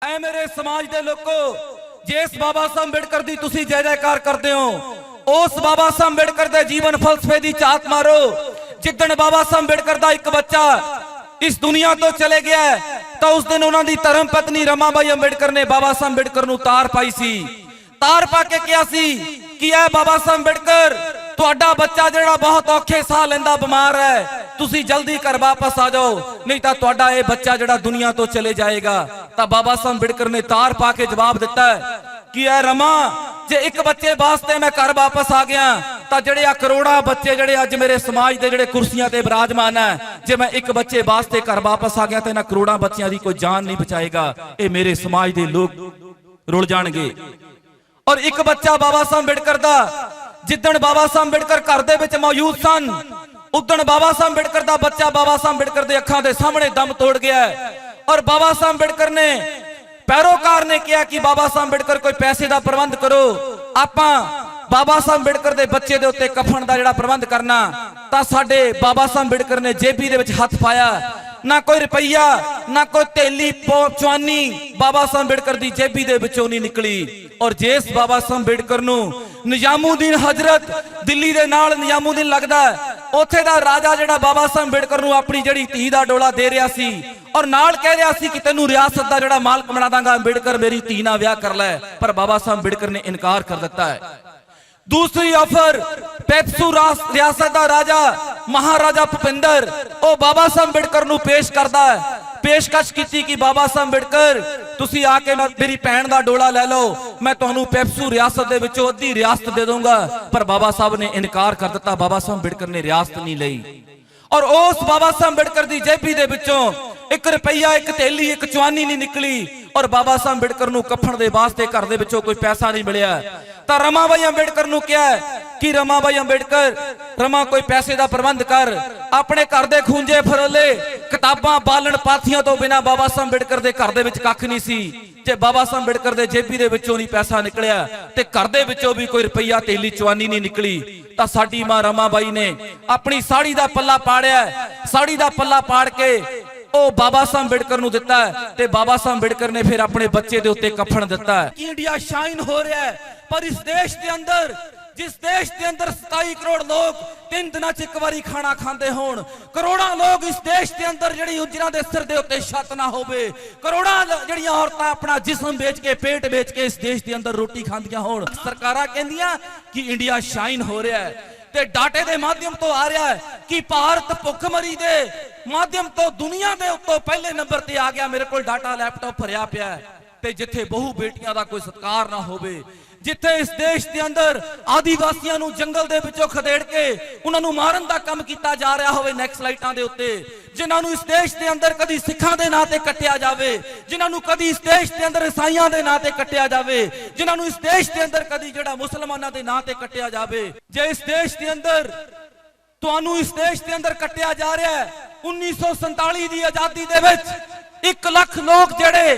ऐ मेरे समाज दे लोको, जिस बाबा साहब अंबेडकर दी तुसी जय जयकार करते हो, उस बाबा साहब अंबेडकर दे जीवन फलसफे दी झात मारो। जिदन बाबा साहब अंबेडकर दा एक बच्चा इस दुनिया तो चले गया तो उस दिन उन्होंने धर्म पत्नी रमाबाई अंबेडकर ने बाबा साहब अंबेडकर नूं तार पाई सी। तार पा के कहा सी कि ऐ बाबा साहब अंबेडकर, तुहाडा बच्चा जिहड़ा बहुत औखे साह लैंदा बीमार है, तुसी जल्दी घर वापस आ जाओ, नहीं तो तुहाडा ये बच्चा जिहड़ा दुनिया तो चले जाएगा। तो बाबा साहब अंबेडकर ने तार पा के जवाब दिता है कि ऐ रमा, जे एक बच्चे वास्ते मैं घर वापस आ गया तो जिहड़े आ करोड़ा बच्चे जिहड़े अज मेरे समाज दे जिहड़े कुर्सियां ते विराजमान है, जे मैं एक बच्चे वास्ते घर वापस आ गया तो इन्हां करोड़ा बच्चियां दी कोई जान नहीं बचाएगा, ये मेरे समाज दे लोग रुल जाणगे। और एक बच्चा बाबा साहब अंबेडकर दा जिदन बाबा साहब अंबेडकर घर दे विच मौजूद सन, उदन बाबा साहब अंबेडकर दा बच्चा बाबा साहब अंबेडकर दे अखां दे सामने दम तोड़ गया है। और बाबा साहब अंबेडकर ने पैरोकार ने कहा कि बाबा साहब अंबेडकर कोई पैसे का प्रबंध करो, आपां बाबा साहब अंबेडकर दे बच्चे दे उत्ते कफन का जिहड़ा प्रबंध करना। तां साडे बाबा साहब अंबेडकर ने जेबी दे विच हथ पाया, ना कोई रुपया ना कोई थैली चवानी बाबा साहब अंबेडकर दी जेबी दे विचों नहीं निकली। और जिस बाबा साहब अंबेडकर नूं निजामुद्दीन हजरत दिल्ली दे नाल निजामुद्दीन लगदा है, उत्थे दा राजा जिहड़ा बाबा साहब अंबेडकर नूं अपनी जिहड़ी धी दा डोला दे रहा सी और नाल कह रहा सी कि तैनूं रियासत दा जिहड़ा मालक बना दांगा अंबेडकर, मेरी धी नाल विआह कर लै, पर बाबा साहब अंबेडकर ने इनकार कर दिता है। दूसरी ऑफर पेप्सू रियासत दा राजा महाराजा भुपिंदर ओ बाबा साहब अंबेडकर नूं पेश करदा है, पेशकश की कि बाबा साहब अंबेडकर तुसी आके मेरी भैन दा डोला ले लो, मैं तुहानूं पेप्सू रियासत दे विचों अद्धी रियासत दे दूंगा, पर बाबा साहब ने इनकार कर दिता। बाबा साहब अंबेडकर ने रियासत नहीं लई और उस बाबा साहब अंबेडकर दी जेबी दे विचों एक रुपया एक थैली एक चवानी नहीं निकली और बाबा साहब अंबेडकर नूं कफन दे वास्ते घर दे विचों कोई पैसा नहीं मिलिया। तो रमाबाई अंबेडकर नूं कहा कि रमाबाई अंबेडकर, रमा कोई पैसे का प्रबंध कर, अपने घर दे खूंजे फरोले किताबां बालन पाथियां तो बिना बाबा साहब अंबेडकर दे घर दे विच कख नहीं सी। जे बाबा साहब अंबेडकर दे जेबी दे विचों नहीं पैसा निकलिया ते घर दे विचों भी कोई रुपया थैली चवानी नहीं निकली, तां साडी मां रमाबाई ने अपनी साड़ी दा पल्ला पाड़िया, साड़ी दा पल्ला पाड़ के ओ बाबा साहब अंबेडकर नूं दिता है ते बाबा साहब अंबेडकर ने फिर अपने बच्चे दे उत्ते कफन दिता है। इंडिया शाइन हो रहा है, पर इस देश के अंदर जिस देश के अंदर 27 करोड़ लोग 3 दिनों च एक बारी खाना खाते होण, करोड़ां लोग इस देश के अंदर जिहड़ी जिन्हां दे सिर दे उत्ते छत ना होवे, करोड़ां जिहड़ियां औरतां अपना जिस्म बेच के पेट बेच के इस देश के अंदर रोटी खांदियां होण, सरकारां कहंदियां कि इंडिया शाइन हो रहा है ते डाटे दे माध्यम तो आ रहा है कि भारत भुखमरी दे माध्यम तो दुनिया दे उत्तों पहले नंबर ते आ गया। मेरे कोल डाटा लैपटॉप भरिया पिया है ते जिथे बहु बेटियां दा कोई सत्कार ना होवे, जिथे इस देश के अंदर आदिवासियों नूं जंगल दे विचों खदेड़ के उन्हां नूं मारन दा काम कीता जा रहा होवे नैक्सलाइटां दे उत्ते, जिन्हां नूं इस देश के अंदर कदी सिखां दे नां ते कट्टिया जावे, जिन्हां नूं कदी इस देश के अंदर ईसाइयां दे नां ते कट्टिया जावे, जिन्हां नूं इस देश के अंदर कदी जिहड़ा मुसलमानां दे नां ते कट्टिया जावे। जे इस देश के अंदर तुहानूं इस देश के अंदर कट्टिया जा रहा है, 1947 दी आजादी दे विच 1 लाख लोग जिहड़े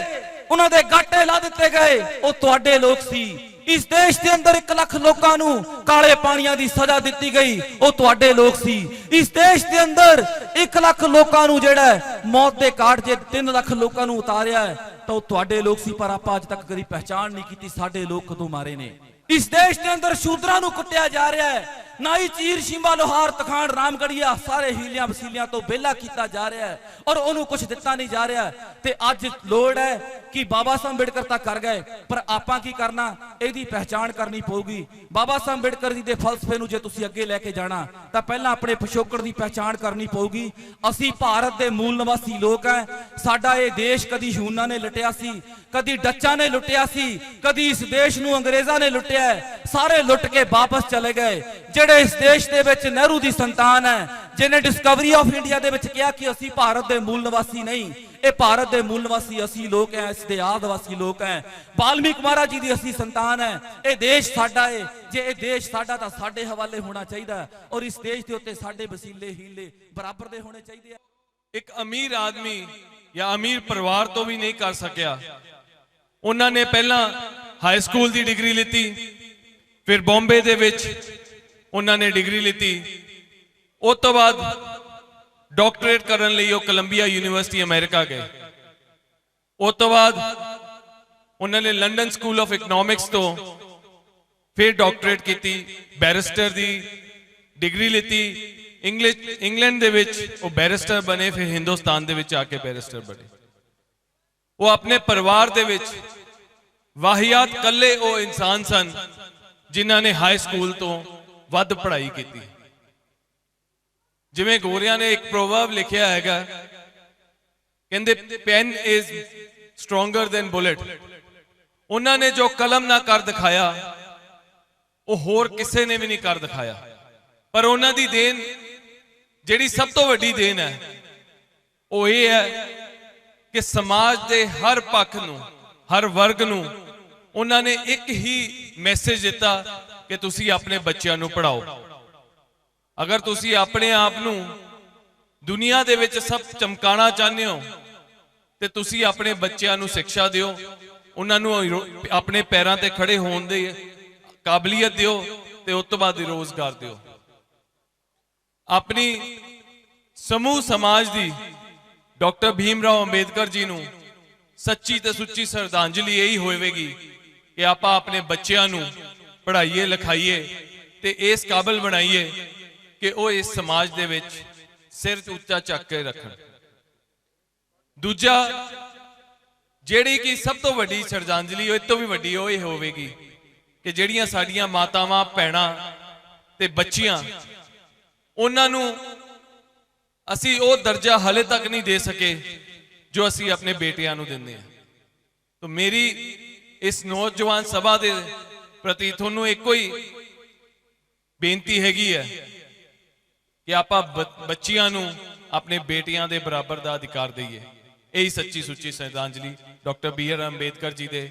उन्हां दे गाटे ला दिते गए वो तुहाडे लोग सी। इस देश के अंदर 1 लाख लोगों नूं काले पानियां दी सजा दी गई वो तुहाडे लोग सी। इस देश के अंदर 1 लाख लोगों नूं जिहड़ा मौत दे घाट जे 3 लाख लोगों नूं उतारिया है तो वो तुहाडे लोग सी, पर आपां अज तक कदी पहचान नहीं की साडे लोग कदों मारे ने। इस देश के अंदर शूद्रां नूं कुੱਟਿਆ जा रहा है, नाई चीर शिंबा लोहार तखान रामगढ़िया सारे हीलियां वसीलियां तो बेला किया जा रहा है और उन्होंने कुछ दिता नहीं जा रहा। ते अज लोड़ है कि बाबा साहब अंबेडकर तक कर गए, पर आपां की करना, इहदी पहचान करनी पऊगी। बाबा साहब अंबेडकर जी दे फलसफे नूं जे तुसीं अगे लैके जाना तां पहलां अपने पिछोकड़ की पहचान करनी पऊगी। असीं भारत दे मूल निवासी लोग हैं, साडा ये देश कदी यूनां ने लुटिया सी, कदी डच्चां ने लुटिया सी, कदी इस देश नूं अंग्रेज़ां ने लुटिया, सारे लुट के वापस चले गए। जेड़े इस देश दे विच नेहरू दी संतान है, जिन्हें डिस्कवरी ऑफ इंडिया दे विच कहा कि असीं भारत दे मूल निवासी नहीं, ये भारत दे मूल निवासी असीं लोग हैं, इस दे आदिवासी लोग हैं, वाल्मीकि महाराज जी दी असीं संतान है। ये देश साडा है, जे ये देश साडा तां साडे हवाले होना चाहिए और इस देश दे उत्ते साडे वसीले हीले बराबर दे होने चाहिए। एक अमीर आदमी या अमीर परिवार तो भी नहीं कर सकिया। उन्होंने पहला हाई स्कूल की डिग्री लीती, फिर बॉम्बे दे विच उन्होंने डिग्री लीती, उस तो बाद डॉक्टरेट करने लिए कोलंबिया यूनिवर्सिटी अमेरिका गए। उस तो बाद ਉਹਨਾਂ ਨੇ ਲੰਡਨ ਸਕੂਲ ਆਫ ਇਕਨੋਮਿਕਸ ਤੋਂ ਫਿਰ ਡਾਕਟਰੇਟ ਕੀਤੀ, ਬੈਰਿਸਟਰ ਦੀ ਡਿਗਰੀ ਲਿੱਤੀ। ਇੰਗਲੈਂਡ ਦੇ ਵਿੱਚ ਉਹ ਬੈਰਿਸਟਰ ਬਣੇ, ਫਿਰ ਹਿੰਦੁਸਤਾਨ ਦੇ ਵਿੱਚ ਆ ਕੇ ਬੈਰਿਸਟਰ ਬਣੇ। ਉਹ ਆਪਣੇ ਪਰਿਵਾਰ ਦੇ ਵਿੱਚ ਵਾਹਿਆਤ ਕੱਲੇ ਉਹ ਇਨਸਾਨ ਸਨ ਜਿਨ੍ਹਾਂ ਨੇ ਹਾਈ ਸਕੂਲ ਤੋਂ ਵੱਧ ਪੜ੍ਹਾਈ ਕੀਤੀ। ਜਿਵੇਂ ਗੋਰਿਆਂ ਨੇ ਇੱਕ ਪ੍ਰੋਵਰਬ ਲਿਖਿਆ ਹੈਗਾ, ਕਹਿੰਦੇ pen is stronger than bullet. ਉਹਨਾਂ ਨੇ ਜੋ ਕਲਮ ਨਾਲ ਕਰ ਦਿਖਾਇਆ ਉਹ ਹੋਰ ਕਿਸੇ ਨੇ ਵੀ ਨਹੀਂ ਕਰ ਦਿਖਾਇਆ। ਪਰ ਉਹਨਾਂ ਦੀ ਦੇਣ, ਜਿਹੜੀ ਸਭ ਤੋਂ ਵੱਡੀ ਦੇਣ ਹੈ, ਉਹ ਇਹ ਹੈ ਕਿ ਸਮਾਜ ਦੇ ਹਰ ਪੱਖ ਨੂੰ, ਹਰ ਵਰਗ ਨੂੰ ਉਹਨਾਂ ਨੇ ਇੱਕ ਹੀ ਮੈਸੇਜ ਦਿੱਤਾ ਕਿ ਤੁਸੀਂ ਆਪਣੇ ਬੱਚਿਆਂ ਨੂੰ ਪੜ੍ਹਾਓ। ਅਗਰ ਤੁਸੀਂ ਆਪਣੇ ਆਪ ਨੂੰ ਦੁਨੀਆ ਦੇ ਵਿੱਚ ਸਭ ਚਮਕਾਣਾ ਚਾਹੁੰਦੇ ਹੋ ਤੇ ਤੁਸੀਂ ਆਪਣੇ ਬੱਚਿਆਂ ਨੂੰ ਸਿੱਖਿਆ ਦਿਓ, ਉਹਨਾਂ ਨੂੰ ਆਪਣੇ ਪੈਰਾਂ ਤੇ ਖੜੇ ਹੋਣ ਦੀ ਕਾਬਲੀਅਤ ਦਿਓ ਤੇ ਉਸ ਤੋਂ ਬਾਅਦ ਰੋਜ਼ਗਾਰ ਦਿਓ। ਆਪਣੀ ਸਮੂਹ ਸਮਾਜ ਦੀ ਡਾਕਟਰ ਭੀਮ ਰਾਓ ਅੰਬੇਦਕਰ ਜੀ ਨੂੰ ਸੱਚੀ ਤੇ ਸੁੱਚੀ ਸ਼ਰਧਾਂਜਲੀ ਇਹੀ ਹੋਵੇਗੀ ਕਿ ਆਪਾਂ ਆਪਣੇ ਬੱਚਿਆਂ ਨੂੰ ਪੜ੍ਹਾਈਏ, ਲਿਖਾਈਏ ਤੇ ਇਸ ਕਾਬਲ ਬਣਾਈਏ ਕਿ ਉਹ ਇਸ ਸਮਾਜ ਦੇ ਵਿੱਚ ਸਿਰ ਉੱਚਾ ਚੱਕ ਕੇ ਰੱਖਣ। ਦੂਜਾ, ਜਿਹੜੀ ਕਿ ਸਭ ਤੋਂ ਵੱਡੀ ਸ਼ਰਧਾਂਜਲੀ ਉਹ ਤੋਂ ਵੀ ਵੱਡੀ ਉਹ ਇਹ ਹੋਵੇਗੀ ਕਿ ਜਿਹੜੀਆਂ ਸਾਡੀਆਂ ਮਾਤਾਵਾਂ, ਭੈਣਾਂ ਤੇ ਬੱਚੀਆਂ, ਉਹਨਾਂ ਨੂੰ ਅਸੀਂ ਉਹ ਦਰਜਾ ਹਲੇ ਤੱਕ ਨਹੀਂ ਦੇ ਸਕੇ ਜੋ ਅਸੀਂ ਆਪਣੇ ਬੇਟਿਆਂ ਨੂੰ ਦਿੰਦੇ ਹਾਂ। ਤਾਂ ਮੇਰੀ ਇਸ ਨੌਜਵਾਨ ਸਭਾ ਦੇ ਪ੍ਰਤੀ ਤੁਹਾਨੂੰ ਇੱਕੋ ਹੀ ਬੇਨਤੀ ਹੈਗੀ ਹੈ ਕਿ ਆਪਾਂ ਬੱਚੀਆਂ ਨੂੰ ਆਪਣੇ ਬੇਟੀਆਂ ਦੇ ਬਰਾਬਰ ਦਾ ਅਧਿਕਾਰ ਦਈਏ। ਇਹੀ ਸੱਚੀ ਸੁੱਚੀ ਸ਼ਰਧਾਂਜਲੀ doctor B R Ambedkar ji ਦੇ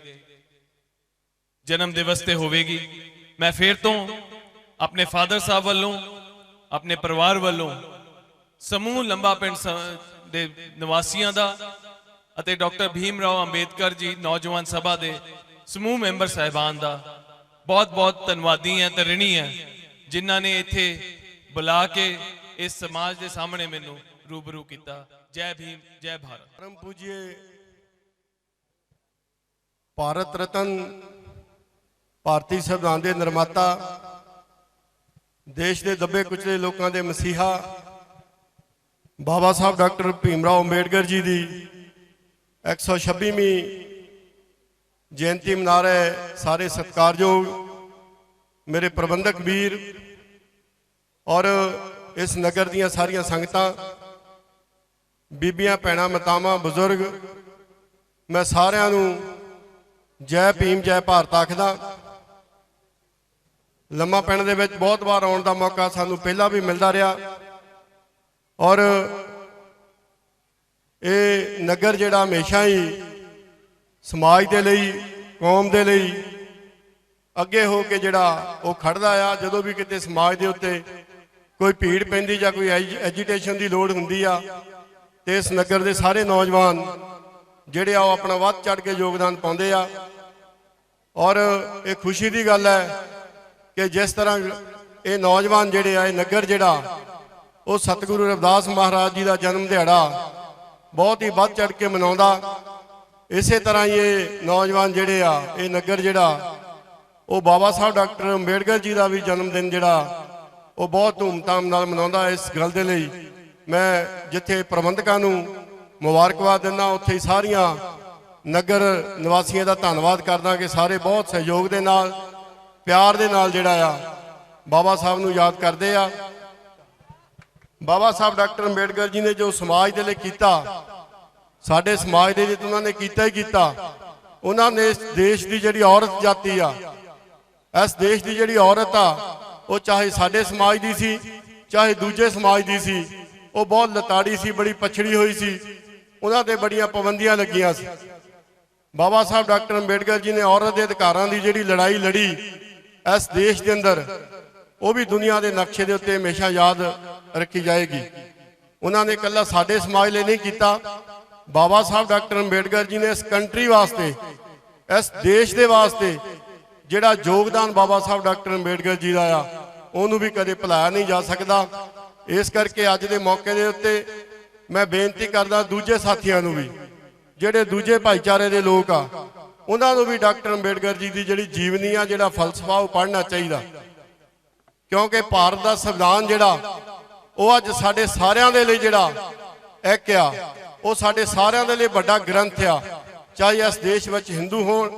ਜਨਮ ਦਿਵਸ ਤੇ ਹੋਵੇਗੀ। ਮੈਂ ਫਿਰ ਤੋਂ ਆਪਣੇ ਫਾਦਰ ਸਾਹਿਬ ਵੱਲੋਂ, ਆਪਣੇ ਪਰਿਵਾਰ ਵੱਲੋਂ, ਸਮੂਹ ਲੰਬਾ ਪਿੰਡ ਦੇ ਨਿਵਾਸੀਆਂ ਦਾ ਅਤੇ ਡਾਕਟਰ ਭੀਮ ਰਾਓ ਅੰਬੇਦਕਰ ਜੀ ਨੌਜਵਾਨ ਸਭਾ ਦੇ ਸਮੂਹ ਮੈਂਬਰ ਸਾਹਿਬਾਨ ਦਾ ਬਹੁਤ ਬਹੁਤ ਧੰਨਵਾਦੀ ਹਾਂ ਤੇ ਰਿਣੀ ਹਾਂ, ਜਿਨ੍ਹਾਂ ਨੇ ਇੱਥੇ ਬੁਲਾ ਕੇ ਇਸ ਸਮਾਜ ਦੇ ਸਾਹਮਣੇ ਮੈਨੂੰ रूबरू किया। जय भीम, जय भारत। परम पूज्य भारत रत्न भारतीय संविधान के निर्माता, देश के दबे कुचले लोगों के मसीहा बाबा साहब डॉक्टर भीम राव अंबेडकर जी की 126वीं जयंती मना रहे सारे सत्कारयोग मेरे प्रबंधक वीर और इस नगर दियां सारियां संगतां, बीबियां, भैणां, मातावां, बजुर्ग, मैं सारियां नूं जय भीम जय भारत आखदा। लम्मा पिंड दे विच बहुत बार आउण दा मौका सानूं पहला भी मिलदा रहा और ये नगर जिहड़ा हमेशा ही समाज दे लई, कौम दे लई अगे हो के जिहड़ा वो खड़दा आ। जदों भी किते समाज दे उत्ते कोई भीड़ पैंदी जां कोई एजीटेशन की लोड़ हुंदी आ ते इस नगर के सारे नौजवान जिहड़े आ अपना वध चढ़ के योगदान पाउंदे आ। और ये खुशी की गल है कि जिस तरह ये नौजवान जिहड़े आ, नगर जिहड़ा वो सतगुरु रविदास महाराज जी का जन्म दिहाड़ा बहुत ही वध चढ़ के मनाउंदा। इस तरह ही ये नौजवान जिहड़े आ, ये नगर जिहड़ा वो बाबा साहब डॉक्टर अंबेडकर जी का भी जन्मदिन जिहड़ा वो बहुत धूमधाम नाल मनाउंदा। इस गल दे लई मैं जिथे प्रबंधकां नूं मुबारकबाद दिंदा, उत्थे ही सारियां नगर निवासियों का धन्नवाद करदा कि सारे बहुत सहयोग दे नाल, प्यार दे नाल जिहड़ा आ बाबा साहब नूं याद करदे आ। बाबा साहब डॉक्टर अंबेडकर जी ने जो समाज दे लई कीता, साडे समाज दे विच उन्हां ने कीता ही कीता। उन्हां ने इस देश की जिहड़ी औरत जाति आ, इस देश की जिहड़ी औरत आ, वो चाहे साडे समाज दी सी चाहे दूजे समाज दी सी, वो बहुत लताड़ी सी, बड़ी पछड़ी हुई सी, उन्हां ते बड़ियां पाबंदियां लगियां सी। बाबा साहब डॉक्टर अंबेडकर जी ने औरत के अधिकारां दी जिहड़ी लड़ाई लड़ी इस देश के अंदर, वो भी दुनिया के नक्शे के उत्ते हमेशा याद रखी जाएगी। उन्होंने कला साडे समाज लिए नहीं किया, बाबा साहब डॉक्टर अंबेडकर जी ने इस कंट्री वास्ते, इस देश के वास्ते जिहड़ा योगदान बाबा साहब डॉक्टर अंबेडकर जी का आ, उन्होंने भी कदे भुलाया नहीं जा सकता। इस करके अज के मौके के उत्ते मैं बेनती करदा दूजे साथियों भी, जिहड़े दूजे भाईचारे के लोग आ, ਉਹਨਾਂ ਨੂੰ ਵੀ ਡਾਕਟਰ ਅੰਬੇਡਕਰ ਜੀ ਦੀ ਜਿਹੜੀ ਜੀਵਨੀ ਆ, ਜਿਹੜਾ ਫਲਸਫਾ, ਉਹ ਪੜ੍ਹਨਾ ਚਾਹੀਦਾ। ਕਿਉਂਕਿ ਭਾਰਤ ਦਾ ਸੰਵਿਧਾਨ ਜਿਹੜਾ ਉਹ ਅੱਜ ਸਾਡੇ ਸਾਰਿਆਂ ਦੇ ਲਈ ਜਿਹੜਾ ਇੱਕ ਆ, ਉਹ ਸਾਡੇ ਸਾਰਿਆਂ ਦੇ ਲਈ ਵੱਡਾ ਗ੍ਰੰਥ ਆ। ਚਾਹੇ ਇਸ ਦੇਸ਼ ਵਿੱਚ ਹਿੰਦੂ ਹੋਣ,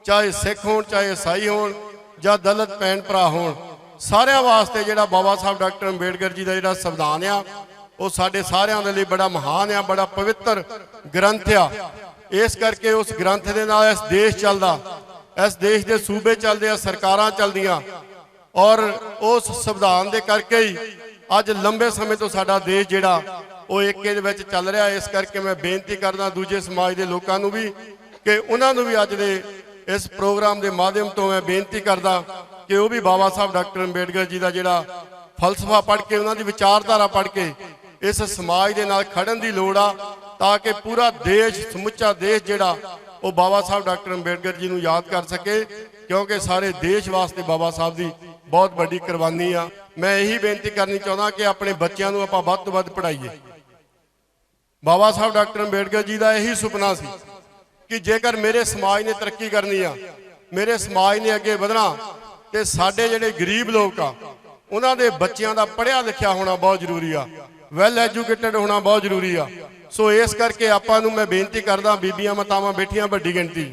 ਚਾਹੇ ਸਿੱਖ ਹੋਣ, ਚਾਹੇ ਈਸਾਈ ਹੋਣ ਜਾਂ ਦਲਿਤ ਭੈਣ ਭਰਾ ਹੋਣ, ਸਾਰਿਆਂ ਵਾਸਤੇ ਜਿਹੜਾ ਬਾਬਾ ਸਾਹਿਬ ਡਾਕਟਰ ਅੰਬੇਡਕਰ ਜੀ ਦਾ ਜਿਹੜਾ ਸੰਵਿਧਾਨ ਆ, ਉਹ ਸਾਡੇ ਸਾਰਿਆਂ ਦੇ ਲਈ ਬੜਾ ਮਹਾਨ ਆ, ਬੜਾ ਪਵਿੱਤਰ ਗ੍ਰੰਥ ਆ। ਇਸ ਕਰਕੇ ਉਸ ਗ੍ਰੰਥ ਦੇ ਨਾਲ ਇਸ ਦੇਸ਼ ਚੱਲਦਾ, ਇਸ ਦੇਸ਼ ਦੇ ਸੂਬੇ ਚੱਲਦੇ ਆ, ਸਰਕਾਰਾਂ ਚੱਲਦੀਆਂ, ਔਰ ਉਸ ਸੰਵਿਧਾਨ ਦੇ ਕਰਕੇ ਹੀ ਅੱਜ ਲੰਬੇ ਸਮੇਂ ਤੋਂ ਸਾਡਾ ਦੇਸ਼ ਜਿਹੜਾ ਉਹ ਏਕੇ ਦੇ ਵਿੱਚ ਚੱਲ ਰਿਹਾ। ਇਸ ਕਰਕੇ ਮੈਂ ਬੇਨਤੀ ਕਰਦਾ ਦੂਜੇ ਸਮਾਜ ਦੇ ਲੋਕਾਂ ਨੂੰ ਵੀ ਕਿ ਉਹਨਾਂ ਨੂੰ ਵੀ ਅੱਜ ਦੇ ਇਸ ਪ੍ਰੋਗਰਾਮ ਦੇ ਮਾਧਿਅਮ ਤੋਂ ਮੈਂ ਬੇਨਤੀ ਕਰਦਾ ਕਿ ਉਹ ਵੀ ਬਾਬਾ ਸਾਹਿਬ ਡਾਕਟਰ ਅੰਬੇਡਕਰ ਜੀ ਦਾ ਜਿਹੜਾ ਫਲਸਫਾ ਪੜ੍ਹ ਕੇ, ਉਹਨਾਂ ਦੀ ਵਿਚਾਰਧਾਰਾ ਪੜ੍ਹ ਕੇ ਇਸ ਸਮਾਜ ਦੇ ਨਾਲ ਖੜਨ ਦੀ ਲੋੜ ਆ, ਤਾਂ ਕਿ ਪੂਰਾ ਦੇਸ਼, ਸਮੁੱਚਾ ਦੇਸ਼ ਜਿਹੜਾ ਉਹ ਬਾਬਾ ਸਾਹਿਬ ਡਾਕਟਰ ਅੰਬੇਡਕਰ ਜੀ ਨੂੰ ਯਾਦ ਕਰ ਸਕੇ। ਕਿਉਂਕਿ ਸਾਰੇ ਦੇਸ਼ ਵਾਸਤੇ ਬਾਬਾ ਸਾਹਿਬ ਦੀ ਬਹੁਤ ਵੱਡੀ ਕੁਰਬਾਨੀ ਆ। ਮੈਂ ਇਹੀ ਬੇਨਤੀ ਕਰਨੀ ਚਾਹੁੰਦਾ ਕਿ ਆਪਣੇ ਬੱਚਿਆਂ ਨੂੰ ਆਪਾਂ ਵੱਧ ਤੋਂ ਵੱਧ ਪੜ੍ਹਾਈਏ। ਬਾਬਾ ਸਾਹਿਬ ਡਾਕਟਰ ਅੰਬੇਡਕਰ ਜੀ ਦਾ ਇਹੀ ਸੁਪਨਾ ਸੀ ਕਿ ਜੇਕਰ ਮੇਰੇ ਸਮਾਜ ਨੇ ਤਰੱਕੀ ਕਰਨੀ ਆ, ਮੇਰੇ ਸਮਾਜ ਨੇ ਅੱਗੇ ਵਧਣਾ, ਤੇ ਸਾਡੇ ਜਿਹੜੇ ਗਰੀਬ ਲੋਕ ਆ ਉਹਨਾਂ ਦੇ ਬੱਚਿਆਂ ਦਾ ਪੜ੍ਹਿਆ ਲਿਖਿਆ ਹੋਣਾ ਬਹੁਤ ਜ਼ਰੂਰੀ ਆ, ਵੈਲ ਐਜੂਕੇਟਡ ਹੋਣਾ ਬਹੁਤ ਜ਼ਰੂਰੀ ਆ। ਸੋ ਇਸ ਕਰਕੇ ਆਪਾਂ ਨੂੰ ਮੈਂ ਬੇਨਤੀ ਕਰਦਾ, ਬੀਬੀਆਂ ਮਾਤਾਵਾਂ ਬੈਠੀਆਂ ਵੱਡੀ ਗਿਣਤੀ,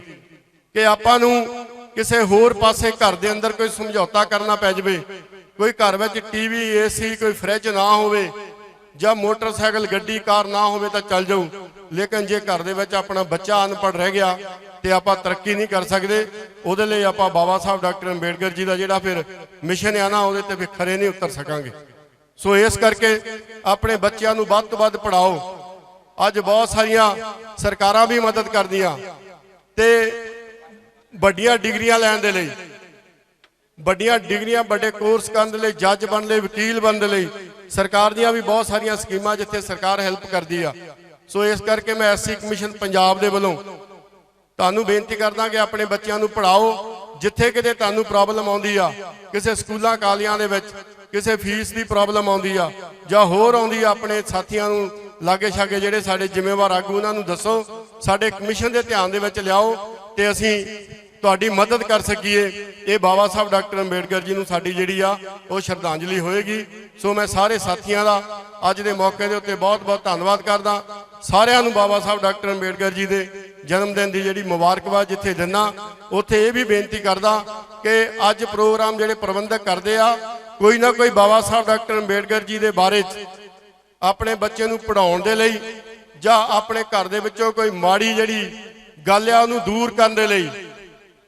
ਕਿ ਆਪਾਂ ਨੂੰ ਕਿਸੇ ਹੋਰ ਪਾਸੇ ਘਰ ਦੇ ਅੰਦਰ ਕੋਈ ਸਮਝੌਤਾ ਕਰਨਾ ਪੈ ਜਾਵੇ, ਕੋਈ ਘਰ ਵਿੱਚ ਟੀਵੀ, ਏਸੀ, ਕੋਈ ਫ੍ਰਿਜ ਨਾ ਹੋਵੇ ਜਾਂ ਮੋਟਰਸਾਈਕਲ, ਗੱਡੀ, ਕਾਰ ਨਾ ਹੋਵੇ ਤਾਂ ਚੱਲ ਜਾਊ, ਲੇਕਿਨ ਜੇ ਘਰ ਦੇ ਵਿੱਚ ਆਪਣਾ ਬੱਚਾ ਅਨਪੜ੍ਹ ਰਹਿ ਗਿਆ ਤੇ ਆਪਾਂ ਤਰੱਕੀ ਨਹੀਂ ਕਰ ਸਕਦੇ। ਉਹਦੇ ਲਈ ਆਪਾਂ ਬਾਬਾ ਸਾਹਿਬ ਡਾਕਟਰ ਅੰਬੇਡਕਰ ਜੀ ਦਾ ਜਿਹੜਾ ਫਿਰ ਮਿਸ਼ਨ ਆ ਨਾ, ਉਹਦੇ ਤੇ ਫਿਰ ਖਰੇ ਨਹੀਂ ਉਤਰ ਸਕਾਂਗੇ। ਸੋ ਇਸ ਕਰਕੇ ਆਪਣੇ ਬੱਚਿਆਂ ਨੂੰ ਵੱਧ ਤੋਂ ਵੱਧ ਪੜ੍ਹਾਓ। ਅੱਜ ਬਹੁਤ ਸਾਰੀਆਂ ਸਰਕਾਰਾਂ ਵੀ ਮਦਦ ਕਰਦੀਆਂ, ਤੇ ਵੱਡੀਆਂ ਡਿਗਰੀਆਂ ਲੈਣ ਦੇ ਲਈ, ਵੱਡੀਆਂ ਡਿਗਰੀਆਂ, ਵੱਡੇ ਕੋਰਸ ਕਰਨ ਦੇ ਲਈ, ਜੱਜ ਬਣਨ ਲਈ, ਵਕੀਲ ਬਣਨ ਦੇ ਲਈ ਸਰਕਾਰ ਦੀਆਂ ਵੀ ਬਹੁਤ ਸਾਰੀਆਂ ਸਕੀਮਾਂ ਜਿੱਥੇ ਸਰਕਾਰ ਹੈਲਪ ਕਰਦੀ ਆ। ਸੋ ਇਸ ਕਰਕੇ ਮੈਂ ਐਸਸੀ ਕਮਿਸ਼ਨ ਪੰਜਾਬ ਦੇ ਵੱਲੋਂ ਤੁਹਾਨੂੰ ਬੇਨਤੀ ਕਰਦਾ ਕਿ ਆਪਣੇ ਬੱਚਿਆਂ ਨੂੰ ਪੜ੍ਹਾਓ। ਜਿੱਥੇ ਕਿਤੇ ਤੁਹਾਨੂੰ ਪ੍ਰੋਬਲਮ ਆਉਂਦੀ ਆ, ਕਿਸੇ ਸਕੂਲਾਂ ਕਾਲਜਾਂ ਦੇ ਵਿੱਚ ਕਿਸੇ ਫੀਸ ਦੀ ਪ੍ਰੋਬਲਮ ਆਉਂਦੀ ਆ ਜਾਂ ਹੋਰ ਆਉਂਦੀ ਆ, ਆਪਣੇ ਸਾਥੀਆਂ ਨੂੰ, ਲਾਗੇ ਛਾਗੇ ਜਿਹੜੇ ਸਾਡੇ ਜ਼ਿੰਮੇਵਾਰ ਆਗੂ, ਉਹਨਾਂ ਨੂੰ ਦੱਸੋ, ਸਾਡੇ ਕਮਿਸ਼ਨ ਦੇ ਧਿਆਨ ਦੇ ਵਿੱਚ ਲਿਆਓ ਤੇ ਅਸੀਂ ਤੁਹਾਡੀ ਮਦਦ ਕਰ ਸਕੀਏ। ਇਹ ਬਾਬਾ ਸਾਹਿਬ ਡਾਕਟਰ ਅੰਬੇਡਕਰ ਜੀ ਨੂੰ ਸਾਡੀ ਜਿਹੜੀ ਆ ਉਹ ਸ਼ਰਧਾਂਜਲੀ ਹੋਏਗੀ। ਸੋ ਮੈਂ ਸਾਰੇ ਸਾਥੀਆਂ ਦਾ ਅੱਜ ਦੇ ਮੌਕੇ ਦੇ ਉੱਤੇ ਬਹੁਤ ਬਹੁਤ ਧੰਨਵਾਦ ਕਰਦਾ। ਸਾਰਿਆਂ ਨੂੰ ਬਾਬਾ ਸਾਹਿਬ ਡਾਕਟਰ ਅੰਬੇਡਕਰ ਜੀ ਦੇ ਜਨਮ ਦਿਨ ਦੀ ਜਿਹੜੀ ਮੁਬਾਰਕਬਾਦ ਜਿੱਥੇ ਦਿੰਦਾ, ਉੱਥੇ ਇਹ ਵੀ ਬੇਨਤੀ ਕਰਦਾ ਕਿ ਅੱਜ ਪ੍ਰੋਗਰਾਮ ਜਿਹੜੇ ਪ੍ਰਬੰਧਕ ਕਰਦੇ ਆ, ਕੋਈ ਨਾ ਕੋਈ ਬਾਬਾ ਸਾਹਿਬ ਡਾਕਟਰ ਅੰਬੇਡਕਰ ਜੀ ਦੇ ਬਾਰੇ 'ਚ ਆਪਣੇ ਬੱਚੇ ਨੂੰ ਪੜ੍ਹਾਉਣ ਦੇ ਲਈ ਜਾਂ ਆਪਣੇ ਘਰ ਦੇ ਵਿੱਚੋਂ ਕੋਈ ਮਾੜੀ ਜਿਹੜੀ ਗੱਲ ਆ ਉਹਨੂੰ ਦੂਰ ਕਰਨ ਦੇ ਲਈ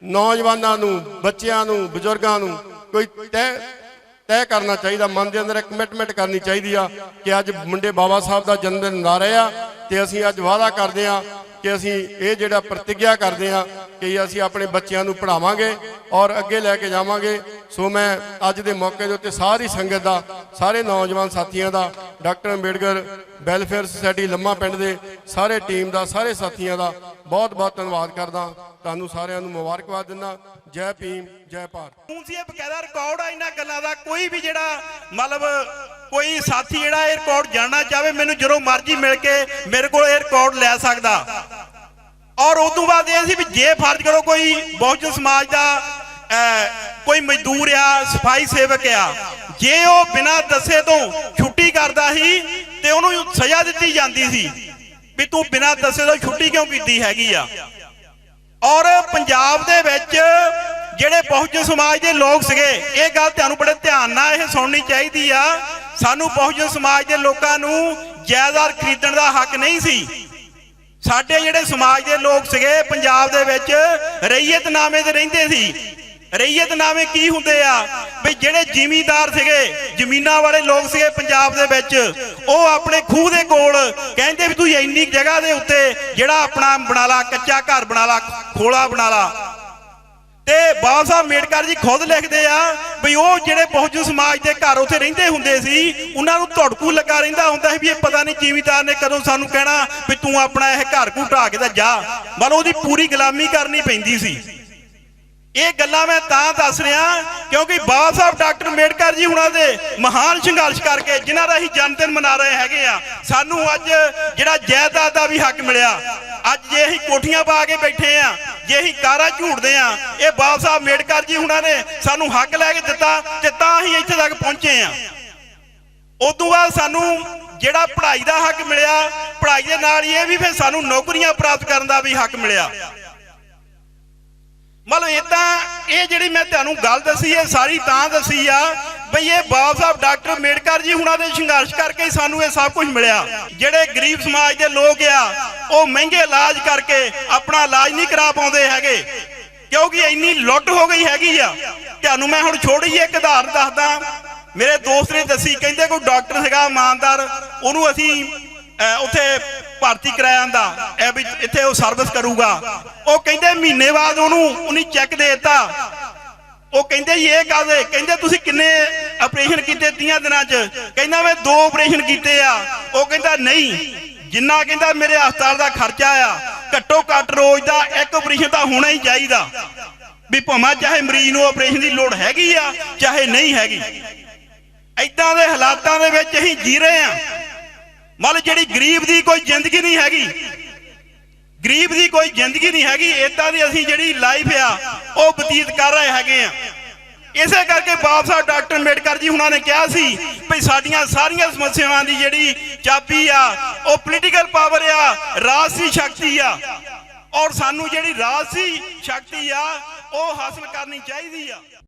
ਨੌਜਵਾਨਾਂ ਨੂੰ, ਬੱਚਿਆਂ ਨੂੰ, ਬਜ਼ੁਰਗਾਂ ਨੂੰ ਕੋਈ ਤੈਅ ਕਰਨਾ ਚਾਹੀਦਾ, ਮਨ ਦੇ ਅੰਦਰ ਇੱਕ ਕਮਿਟਮੈਂਟ ਕਰਨੀ ਚਾਹੀਦੀ ਆ ਕਿ ਅੱਜ ਮੁੰਡੇ ਬਾਬਾ ਸਾਹਿਬ ਦਾ ਜਨਮ ਦਿਨ ਮਨਾ ਰਹੇ ਆ, ਤੇ ਅਸੀਂ ਅੱਜ ਵਾਅਦਾ ਕਰਦੇ ਆ ਕਿ ਅਸੀਂ ਇਹ ਜਿਹੜਾ ਪ੍ਰਤੀਗਿਆ ਕਰਦੇ ਆ ਕਿ ਅਸੀਂ ਆਪਣੇ ਬੱਚਿਆਂ ਨੂੰ ਪੜ੍ਹਾਵਾਂਗੇ ਔਰ ਅੱਗੇ ਲੈ ਕੇ ਜਾਵਾਂਗੇ। ਸੋ ਮੈਂ ਅੱਜ ਦੇ ਮੌਕੇ ਦੇ ਉੱਤੇ ਸਾਰੀ ਸੰਗਤ ਦਾ, ਸਾਰੇ ਨੌਜਵਾਨ ਸਾਥੀਆਂ ਦਾ, ਡਾਕਟਰ ਅੰਬੇਡਕਰ ਵੈਲਫੇਅਰ ਸੁਸਾਇਟੀ ਲੰਮਾ ਪਿੰਡ ਦੇ ਸਾਰੇ ਟੀਮ ਦਾ, ਸਾਰੇ ਸਾਥੀਆਂ ਦਾ ਬਹੁਤ ਬਹੁਤ ਧੰਨਵਾਦ ਕਰਦਾ। ਤੁਹਾਨੂੰ ਸਾਰਿਆਂ ਨੂੰ ਮੁਬਾਰਕਬਾਦ ਦਿੰਦਾ। ਜੈ ਭੀਮ, ਜੈ ਭਾਰਤ। ਹੁਣ ਸੀ ਇਹ ਬਕਾਇਦਾ ਰਿਕਾਰਡ ਆ ਇਹਨਾਂ ਗੱਲਾਂ ਦਾ। ਕੋਈ ਵੀ ਜਿਹੜਾ ਮਤਲਬ ਕੋਈ ਸਾਥੀ ਜਿਹੜਾ ਇਹ ਰਿਕਾਰਡ ਜਾਣਨਾ ਚਾਹਵੇ, ਮੈਨੂੰ ਜਦੋਂ ਮਰਜ਼ੀ ਮਿਲ ਕੇ ਮੇਰੇ ਕੋਲ ਇਹ ਰਿਕਾਰਡ ਲੈ ਸਕਦਾ। ਔਰ ਉਸ ਤੋਂ ਬਾਅਦ ਇਹ ਸੀ ਵੀ ਜੇ ਫਰਜ਼ ਕਰੋ ਕੋਈ ਬਹੁਜਨ ਸਮਾਜ ਦਾ ਕੋਈ ਮਜ਼ਦੂਰ ਆ, ਸਫਾਈ ਸੇਵਕ ਆ, ਜੇ ਉਹ ਬਿਨਾਂ ਦੱਸੇ ਤੋਂ ਛੁੱਟੀ ਕਰਦਾ ਸੀ ਤੇ ਉਹਨੂੰ ਸਜ਼ਾ ਦਿੱਤੀ ਜਾਂਦੀ ਸੀ ਵੀ ਤੂੰ ਬਿਨਾਂ ਦੱਸੇ ਤੋਂ ਛੁੱਟੀ ਕਿਉਂ ਕੀਤੀ ਹੈਗੀ ਆ। ਔਰ ਪੰਜਾਬ ਦੇ ਵਿੱਚ ਜਿਹੜੇ ਬਹੁਜਨ ਸਮਾਜ ਦੇ ਲੋਕ ਸੀਗੇ, ਇਹ ਗੱਲ ਤੁਹਾਨੂੰ ਬੜੇ ਧਿਆਨ ਨਾਲ ਇਹ ਸੁਣਨੀ ਚਾਹੀਦੀ ਆ। ਸਾਨੂੰ ਬਹੁਜਨ ਸਮਾਜ ਦੇ ਲੋਕਾਂ ਨੂੰ ਜਾਇਦਾਦ ਖਰੀਦਣ ਦਾ ਹੱਕ ਨਹੀਂ ਸੀ। ਸਾਡੇ ਜਿਹੜੇ ਸਮਾਜ ਦੇ ਲੋਕ ਸੀਗੇ ਪੰਜਾਬ ਦੇ ਵਿੱਚ ਰਈਅਤਨਾਮੇ ਤੇ ਰਹਿੰਦੇ ਸੀ। ਰਈਅਤਨਾਮੇ ਕੀ ਹੁੰਦੇ ਆ ਵੀ ਜਿਹੜੇ ਜ਼ਿਮੀਂਦਾਰ ਸੀਗੇ, ਜ਼ਮੀਨਾਂ ਵਾਲੇ ਲੋਕ ਸੀਗੇ ਪੰਜਾਬ ਦੇ ਵਿੱਚ, ਉਹ ਆਪਣੇ ਖੂਹ ਦੇ ਕੋਲ ਕਹਿੰਦੇ ਵੀ ਤੂੰ ਇੰਨੀ ਜਗ੍ਹਾ ਦੇ ਉੱਤੇ ਜਿਹੜਾ ਆਪਣਾ ਬਣਾ ਲਾ, ਕੱਚਾ ਘਰ ਬਣਾ ਲਾ, ਖੋਲਾ ਬਣਾ ਲਾ। ਤੇ ਬਾਬਾ ਸਾਹਿਬ ਅੰਬੇਡਕਰ ਜੀ ਖੁਦ ਲਿਖਦੇ ਆ ਵੀ ਉਹ ਜਿਹੜੇ ਬਹੁਜਨ ਸਮਾਜ ਦੇ ਘਰ ਉੱਥੇ ਰਹਿੰਦੇ ਹੁੰਦੇ ਸੀ, ਉਹਨਾਂ ਨੂੰ ਧੜਕੂ ਲੱਗਾ ਰਹਿੰਦਾ ਹੁੰਦਾ ਸੀ ਵੀ ਇਹ ਪਤਾ ਨਹੀਂ ਜ਼ਿਮੀਂਦਾਰ ਨੇ ਕਦੋਂ ਸਾਨੂੰ ਕਹਿਣਾ ਵੀ ਤੂੰ ਆਪਣਾ ਇਹ ਘਰ ਘੂ ਢਾਹ ਕੇ ਤਾਂ ਜਾ। ਮਤਲਬ ਉਹਦੀ ਪੂਰੀ ਗੁਲਾਮੀ ਕਰਨੀ ਪੈਂਦੀ ਸੀ। ਇਹ ਗੱਲਾਂ ਮੈਂ ਤਾਂ ਦੱਸ ਰਿਹਾ ਕਿਉਂਕਿ ਬਾਬਾ ਸਾਹਿਬ ਡਾਕਟਰ ਅੰਬੇਡਕਰ ਜੀ ਉਹਨਾਂ ਦੇ ਮਹਾਨ ਸੰਘਰਸ਼ ਕਰਕੇ, ਜਿਨ੍ਹਾਂ ਦਾ ਅਸੀਂ ਜਨਮ ਦਿਨ ਮਨਾ ਰਹੇ ਹੈਗੇ ਆ, ਸਾਨੂੰ ਅੱਜ ਜਿਹੜਾ ਜਾਇਦਾਦ ਦਾ ਵੀ ਹੱਕ ਮਿਲਿਆ। ਅੱਜ ਜੇ ਅਸੀਂ ਕੋਠੀਆਂ ਪਾ ਕੇ ਬੈਠੇ ਆ, ਜੇ ਅਸੀਂ ਕਾਰਾਂ ਝੂੜਦੇ ਆ, ਇਹ ਬਾਬਾ ਸਾਹਿਬ ਅੰਬੇਡਕਰ ਜੀ ਹੁਣਾਂ ਨੇ ਸਾਨੂੰ ਹੱਕ ਲੈ ਕੇ ਦਿੱਤਾ ਤੇ ਤਾਂ ਅਸੀਂ ਇੱਥੇ ਤੱਕ ਪਹੁੰਚੇ ਆ। ਉਸ ਤੋਂ ਬਾਅਦ ਸਾਨੂੰ ਜਿਹੜਾ ਪੜ੍ਹਾਈ ਦਾ ਹੱਕ ਮਿਲਿਆ, ਪੜ੍ਹਾਈ ਦੇ ਨਾਲ ਹੀ ਇਹ ਵੀ ਫਿਰ ਸਾਨੂੰ ਨੌਕਰੀਆਂ ਪ੍ਰਾਪਤ ਕਰਨ ਦਾ ਵੀ ਹੱਕ ਮਿਲਿਆ। ਮਤਲਬ ਇਦਾਂ ਇਹ ਜਿਹੜੀ ਮੈਂ ਤੁਹਾਨੂੰ ਗੱਲ ਦੱਸੀ ਇਹ ਸਾਰੀ ਤਾਂ ਦੱਸੀ ਆ ਬਈ ਇਹ ਬਾਬਾ ਸਾਹਿਬ ਡਾਕਟਰ ਅੰਬੇਡਕਰ ਜੀ ਹੁਣਾਂ ਦੇ ਸੰਘਰਸ਼ ਕਰਕੇ ਹੀ ਸਾਨੂੰ ਇਹ ਸਭ ਕੁਝ ਮਿਲਿਆ। ਜਿਹੜੇ ਗਰੀਬ ਸਮਾਜ ਦੇ ਲੋਕ ਆ ਉਹ ਮਹਿੰਗੇ ਇਲਾਜ ਕਰਕੇ ਆਪਣਾ ਇਲਾਜ ਨਹੀਂ ਕਰਾ ਪਾਉਂਦੇ ਹੈਗੇ, ਕਿਉਂਕਿ ਇੰਨੀ ਲੁੱਟ ਹੋ ਗਈ ਹੈਗੀ ਆ। ਤੁਹਾਨੂੰ ਮੈਂ ਹੁਣ ਛੋਟੀ ਜਿਹੀ ਇੱਕ ਉਦਾਹਰਨ ਦੱਸਦਾ। ਮੇਰੇ ਦੋਸਤ ਨੇ ਦੱਸੀ, ਕਹਿੰਦੇ ਕੋਈ ਡਾਕਟਰ ਸੀਗਾ ਇਮਾਨਦਾਰ, ਉਹਨੂੰ ਅਸੀਂ ਉੱਥੇ ਭਰਤੀ ਕਰਾਇਆ ਜਾਂਦਾ ਇਹ ਵੀ ਇੱਥੇ ਉਹ ਸਰਵਿਸ ਕਰੂਗਾ। ਉਹ ਕਹਿੰਦੇ ਮਹੀਨੇ ਬਾਅਦ ਉਹਨੇ ਚੈੱਕ ਦੇ ਦਿੱਤਾ। ਉਹ ਕਹਿੰਦੇ ਜੀ ਇਹ ਕਾਹਦੇ, ਕਹਿੰਦੇ ਤੁਸੀਂ ਕਿੰਨੇ ਆਪਰੇਸ਼ਨ ਕੀਤੇ 30 ਦਿਨਾਂ 'ਚ? ਕਹਿੰਦਾ ਮੈਂ 2 ਆਪਰੇਸ਼ਨ ਕੀਤੇ ਆ। ਉਹ ਕਹਿੰਦਾ ਨਹੀਂ, ਜਿੰਨਾ ਕਹਿੰਦਾ ਮੇਰੇ ਹਸਪਤਾਲ ਦਾ ਖਰਚਾ ਆ ਘੱਟੋ ਘੱਟ ਰੋਜ਼ ਦਾ 1 ਆਪਰੇਸ਼ਨ ਤਾਂ ਹੋਣਾ ਹੀ ਚਾਹੀਦਾ, ਵੀ ਭਾਵੇਂ ਚਾਹੇ ਮਰੀਜ਼ ਨੂੰ ਆਪਰੇਸ਼ਨ ਦੀ ਲੋੜ ਹੈਗੀ ਆ ਚਾਹੇ ਨਹੀਂ ਹੈਗੀ। ਏਦਾਂ ਦੇ ਹਾਲਾਤਾਂ ਦੇ ਵਿੱਚ ਅਸੀਂ ਜੀ ਰਹੇ ਆ। ਮਤਲਬ ਜਿਹੜੀ ਗਰੀਬ ਦੀ ਕੋਈ ਜ਼ਿੰਦਗੀ ਨਹੀਂ ਹੈਗੀ, ਗਰੀਬ ਦੀ ਕੋਈ ਜ਼ਿੰਦਗੀ ਨਹੀਂ ਹੈਗੀ। ਇਦਾਂ ਦੀ ਅਸੀਂ ਜਿਹੜੀ ਲਾਈਫ ਆ ਉਹ ਬਤੀਤ ਕਰ ਰਹੇ ਹੈਗੇ ਆ। ਇਸੇ ਕਰਕੇ ਬਾਬਾ ਸਾਹਿਬ ਡਾਕਟਰ ਅੰਬੇਡਕਰ ਜੀ ਹੁਣਾਂ ਨੇ ਕਿਹਾ ਸੀ ਵੀ ਸਾਡੀਆਂ ਸਾਰੀਆਂ ਸਮੱਸਿਆਵਾਂ ਦੀ ਜਿਹੜੀ ਚਾਬੀ ਆ ਉਹ ਪੋਲੀਟੀਕਲ ਪਾਵਰ ਆ, ਰਾਜਸੀ ਸ਼ਕਤੀ ਆ, ਔਰ ਸਾਨੂੰ ਜਿਹੜੀ ਰਾਜਸੀ ਸ਼ਕਤੀ ਆ ਉਹ ਹਾਸਲ ਕਰਨੀ ਚਾਹੀਦੀ ਆ।